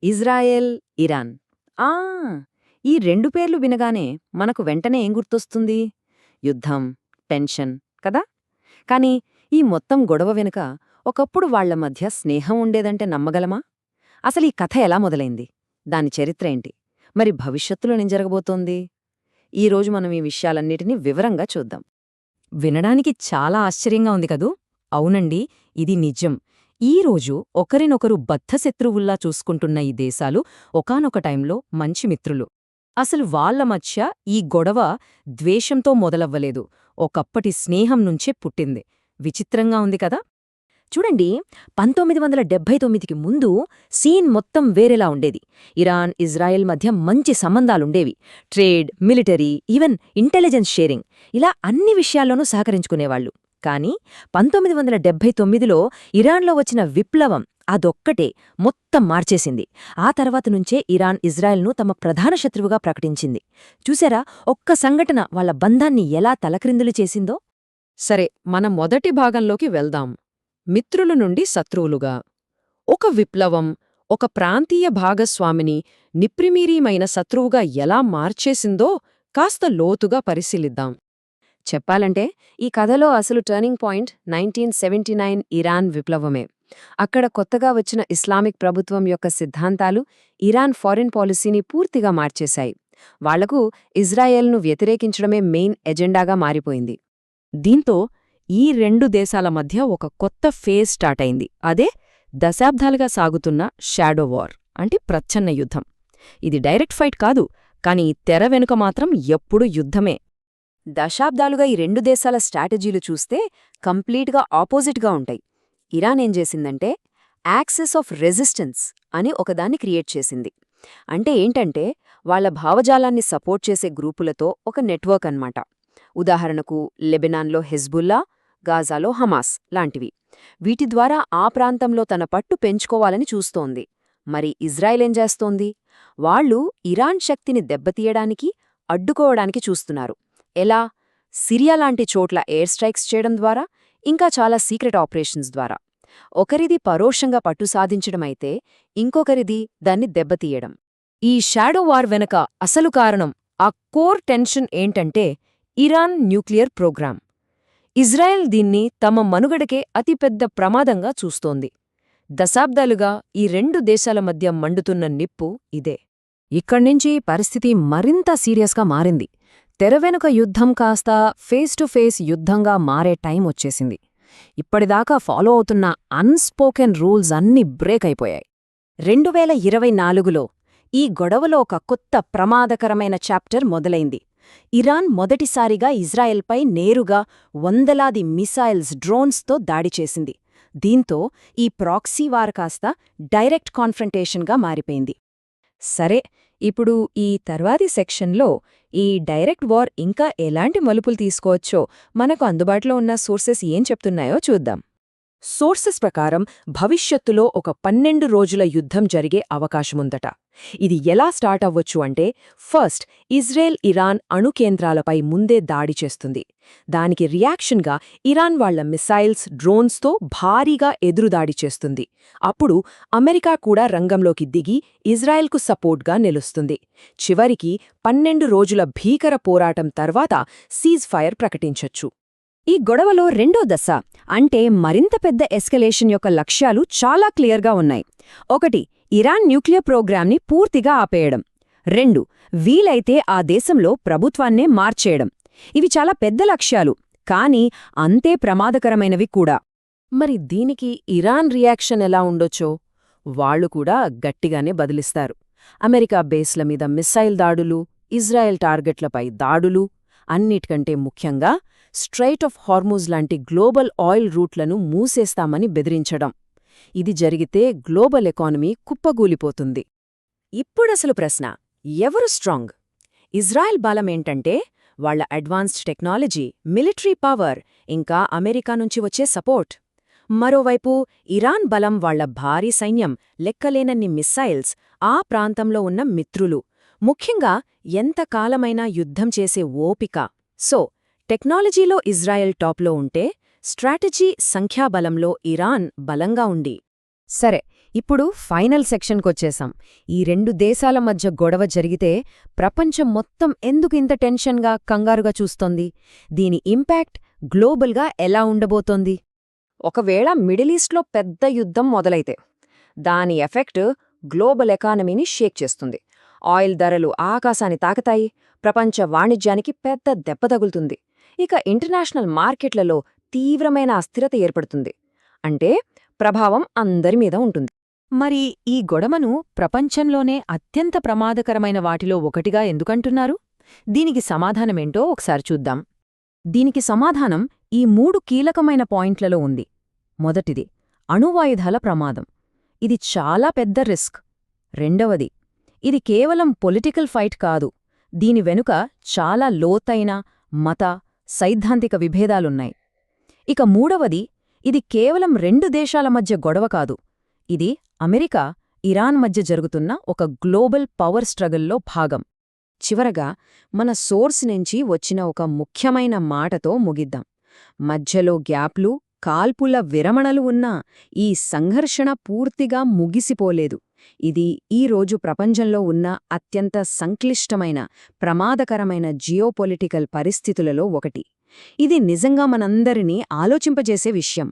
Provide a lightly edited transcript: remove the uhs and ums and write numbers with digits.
Israel, Iran. ఆ ఈ రెండు పేర్లు వినగానే మనకు వెంటనే ఏం గుర్తొస్తుంది? యుద్ధం, టెన్షన్ కదా? కాని ఈ మొత్తం గొడవ వెనుక ఒకప్పుడు వాళ్ల మధ్య స్నేహం ఉండేదంటే నమ్మగలమా? అసలీ కథ ఎలా మొదలైంది? దాని చరిత్ర ఏంటి? మరి భవిష్యత్తులో ఏం జరగబోతోంది? ఈరోజు మనం ఈ విషయాలన్నిటినీ వివరంగా చూద్దాం. వినడానికి చాలా ఆశ్చర్యంగా ఉంది కదూ? అవునండి, ఇది నిజం. ఈరోజు ఒకరినొకరు బద్ధశత్రువుల్లా చూసుకుంటున్న ఈ దేశాలు ఒకానొక టైంలో మంచి మిత్రులు. అసలు వాళ్ల మధ్య ఈ గొడవ ద్వేషంతో మొదలవ్వలేదు, ఒకప్పటి స్నేహం నుంచే పుట్టింది. విచిత్రంగా ఉంది కదా? చూడండి, 1979కి ముందు సీన్ మొత్తం వేరేలా ఉండేది. ఇరాన్, ఇజ్రాయెల్ మధ్య మంచి సంబంధాలుండేవి. Trade, military, even intelligence sharing, ఇలా అన్ని విషయాల్లోనూ సహకరించుకునేవాళ్లు. కానీ 1979లో ఇరాన్లో వచ్చిన విప్లవం అదొక్కటే మొత్తం మార్చేసింది. ఆ తర్వాత నుంచే ఇరాన్ ఇజ్రాయెల్ను తమ ప్రధాన శత్రువుగా ప్రకటించింది. చూసారా ఒక్క సంఘటన వాళ్ల బంధాన్ని ఎలా తలక్రిందులు చేసిందో? సరే, మన మొదటి భాగంలోకి వెళ్దాం. మిత్రుల నుండి శత్రువులుగా. ఒక విప్లవం ఒక ప్రాంతీయ భాగస్వామిని నిప్రిమీరీమైన శత్రువుగా ఎలా మార్చేసిందో కాస్త లోతుగా పరిశీలిద్దాం. చెప్పాలంటే ఈ కథలో అసలు టర్నింగ్ పాయింట్ 1979 ఇరాన్ విప్లవమే. అక్కడ కొత్తగా వచ్చిన ఇస్లామిక్ ప్రభుత్వం యొక్క సిద్ధాంతాలు ఇరాన్ ఫారిన్ పాలసీని పూర్తిగా మార్చేశాయి. వాళ్లకు ఇజ్రాయెల్ను వ్యతిరేకించడమే మెయిన్ ఎజెండాగా మారిపోయింది. దీంతో ఈ రెండు దేశాల మధ్య ఒక కొత్త ఫేజ్ స్టార్ట్ అయింది. అదే దశాబ్దాలుగా సాగుతున్న షాడో వార్, అంటే ప్రచ్ఛన్న యుద్ధం. ఇది డైరెక్ట్ ఫైట్ కాదు, కానీ తెర వెనుక మాత్రం ఎప్పుడూ యుద్ధమే. దశాబ్దాలుగా ఈ రెండు దేశాల స్ట్రాటజీలు చూస్తే కంప్లీట్గా ఆపోజిట్గా ఉంటాయి. ఇరాన్ ఏం చేసిందంటే యాక్సెస్ ఆఫ్ రెసిస్టెన్స్ అని ఒకదాన్ని క్రియేట్ చేసింది. అంటే ఏంటంటే వాళ్ల భావజాలాన్ని సపోర్ట్ చేసే గ్రూపులతో ఒక నెట్వర్క్ అన్నమాట. ఉదాహరణకు లెబెనాన్లో హెజ్బుల్లా, గాజాలో హమాస్ లాంటివి. వీటి ద్వారా ఆ ప్రాంతంలో తన పట్టు పెంచుకోవాలని చూస్తోంది. మరి ఇజ్రాయెల్ ఏం చేస్తోంది? వాళ్లు ఇరాన్ శక్తిని దెబ్బతీయడానికి, అడ్డుకోవడానికి చూస్తున్నారు. ఎలా? సిరియా లాంటి చోట్ల ఎయిర్ స్ట్రైక్స్ చేయడం ద్వారా, ఇంకా చాలా సీక్రెట్ ఆపరేషన్స్ ద్వారా. ఒకరిది పరోక్షంగా పట్టు సాధించడమైతే ఇంకొకరిది దాన్ని దెబ్బతీయడం. ఈ షాడో వార్ వెనక అసలు కారణం, ఆ కోర్ టెన్షన్ ఏంటంటే ఇరాన్ న్యూక్లియర్ ప్రోగ్రాం. ఇజ్రాయెల్ దీన్ని తమ మనుగడకే అతిపెద్ద ప్రమాదంగా చూస్తోంది. దశాబ్దాలుగా ఈ రెండు దేశాల మధ్య మండుతున్న నిప్పు ఇదే. ఇక్కడ్నించి పరిస్థితి మరింత సీరియస్గా మారింది. తెరవెనుక యుద్ధం కాస్త ఫేస్ టు ఫేస్ యుద్ధంగా మారే టైం వచ్చేసింది. ఇప్పటిదాకా ఫాలో అవుతున్న అన్స్పోకెన్ రూల్స్ అన్నీ బ్రేక్ అయిపోయాయి. 2024లో ఈ గొడవలో ఒక కొత్త ప్రమాదకరమైన చాప్టర్ మొదలైంది. ఇరాన్ మొదటిసారిగా ఇజ్రాయెల్పై నేరుగా వందలాది మిసైల్స్, డ్రోన్స్తో దాడి చేసింది. దీంతో ఈ ప్రాక్సీ వార్ కాస్త డైరెక్ట్ కాన్ఫ్రంటేషన్గా మారిపోయింది. సరే, ఇప్పుడు ఈ తర్వాతి సెక్షన్లో ఈ డైరెక్ట్ వార్ ఇంకా ఎలాంటి మలుపులు తీసుకోవచ్చో మనకు అందుబాటులో ఉన్న సోర్సెస్ ఏం చెప్తున్నాయో చూద్దాం. సోర్సెస్ ప్రకారం భవిష్యత్తులో ఒక 12 రోజుల యుద్ధం జరిగే అవకాశముందట. ఇది ఎలా స్టార్ట్ అవ్వచ్చు అంటే, ఫస్ట్ ఇజ్రాయెల్ ఇరాన్ అణు కేంద్రాలపై ముందే దాడి చేస్తుంది. దానికి రియాక్షన్గా ఇరాన్ వాళ్ల మిసైల్స్, డ్రోన్స్తో భారీగా ఎదురుదాడి చేస్తుంది. అప్పుడు అమెరికా కూడా రంగంలోకి దిగి ఇజ్రాయెల్కు సపోర్ట్గా నిలుస్తుంది. చివరికి 12 రోజుల భీకర పోరాటం తర్వాత సీజ్ ఫైర్ ప్రకటించొచ్చు. ఈ గొడవలో రెండో దశ, అంటే మరింత పెద్ద ఎస్కలేషన్ యొక్క లక్ష్యాలు చాలా క్లియర్గా ఉన్నాయి. 1. ఇరాన్ న్యూక్లియర్ ప్రోగ్రాంని పూర్తిగా ఆపేయడం. 2. వీలైతే ఆ దేశంలో ప్రభుత్వాన్నే మార్చేయడం. ఇవి చాలా పెద్ద లక్ష్యాలు, కానీ అంతే ప్రమాదకరమైనవి కూడా. మరి దీనికి ఇరాన్ రియాక్షన్ ఎలా ఉండొచ్చో? వాళ్లు కూడా గట్టిగానే బదిలిస్తారు. అమెరికా బేస్ల మీద మిస్సైల్ దాడులు, ఇజ్రాయెల్ టార్గెట్లపై దాడులు, అన్నిటికంటే ముఖ్యంగా స్ట్రైట్ ఆఫ్ హార్మూజ్ లాంటి గ్లోబల్ ఆయిల్ రూట్లను మూసేస్తామని బెదిరించడం. ఇది జరిగితే గ్లోబల్ ఎకానమీ కుప్పగూలిపోతుంది. ఇప్పుడసలు ప్రశ్న, ఎవరు స్ట్రాంగ్? ఇజ్రాయెల్ బలమేంటంటే వాళ్ల అడ్వాన్స్డ్ టెక్నాలజీ, మిలిటరీ పవర్, ఇంకా అమెరికా నుంచి వచ్చే సపోర్ట్. మరోవైపు ఇరాన్ బలం వాళ్ల భారీ సైన్యం, లెక్కలేనన్ని మిస్సైల్స్, ఆ ప్రాంతంలో ఉన్న మిత్రులు, ముఖ్యంగా ఎంతకాలమైనా యుద్ధం చేసే ఓపిక. సో టెక్నాలజీలో ఇజ్రాయెల్ టాప్లో ఉంటే, స్ట్రాటజీ, సంఖ్యాబలంలో ఇరాన్ బలంగా ఉంది. సరే, ఇప్పుడు ఫైనల్ సెక్షన్కొచ్చేశాం. ఈ రెండు దేశాల మధ్య గొడవ జరిగితే ప్రపంచం మొత్తం ఎందుకు ఇంత టెన్షన్గా, కంగారుగా చూస్తోంది? దీని ఇంపాక్ట్ గ్లోబల్గా ఎలా ఉండబోతోంది? ఒకవేళ మిడిలీస్ట్లో పెద్ద యుద్ధం మొదలైతే దాని ఎఫెక్ట్ గ్లోబల్ ఎకానమీని షేక్ చేస్తుంది. ఆయిల్ ధరలు ఆకాశాన్ని తాకుతాయి, ప్రపంచ వాణిజ్యానికి పెద్ద దెబ్బ తగులుతుంది. ఇక ఇంటర్నేషనల్ మార్కెట్లలో తీవ్రమైన అస్థిరత ఏర్పడుతుంది. అంటే ప్రభావం అందరి మీద ఉంటుంది. మరి ఈ గొడవను ప్రపంచంలోనే అత్యంత ప్రమాదకరమైన వాటిలో ఒకటిగా ఎందుకంటున్నారు? దీనికి సమాధానమేంటో ఒకసారి చూద్దాం. దీనికి సమాధానం ఈ 3 కీలకమైన పాయింట్లలో ఉంది. మొదటిది, అణువాయుధాల ప్రమాదం. ఇది చాలా పెద్ద రిస్క్. రెండవది, ఇది కేవలం పొలిటికల్ ఫైట్ కాదు. దీని వెనుక చాలా లోతైన మత, సైద్ధాంతిక విభేదాలున్నాయి. ఇక మూడవది, ఇది కేవలం 2 దేశాల మధ్య గొడవ కాదు. ఇది అమెరికా, ఇరాన్ మధ్య జరుగుతున్న ఒక గ్లోబల్ పవర్ స్ట్రగల్లో భాగం. చివరగా మన సోర్స్ నుంచి వచ్చిన ఒక ముఖ్యమైన మాటతో ముగిద్దాం. మధ్యలో గ్యాప్లు, కాల్పుల విరమణలు ఉన్నా ఈ సంఘర్షణ పూర్తిగా ముగిసిపోలేదు. ఇది ఈ రోజు ప్రపంచంలో ఉన్న అత్యంత సంక్లిష్టమైన, ప్రమాదకరమైన జియోపొలిటికల్ పరిస్థితులలో ఒకటి. ఇది నిజంగా మనందరినీ ఆలోచింపజేసే విషయం.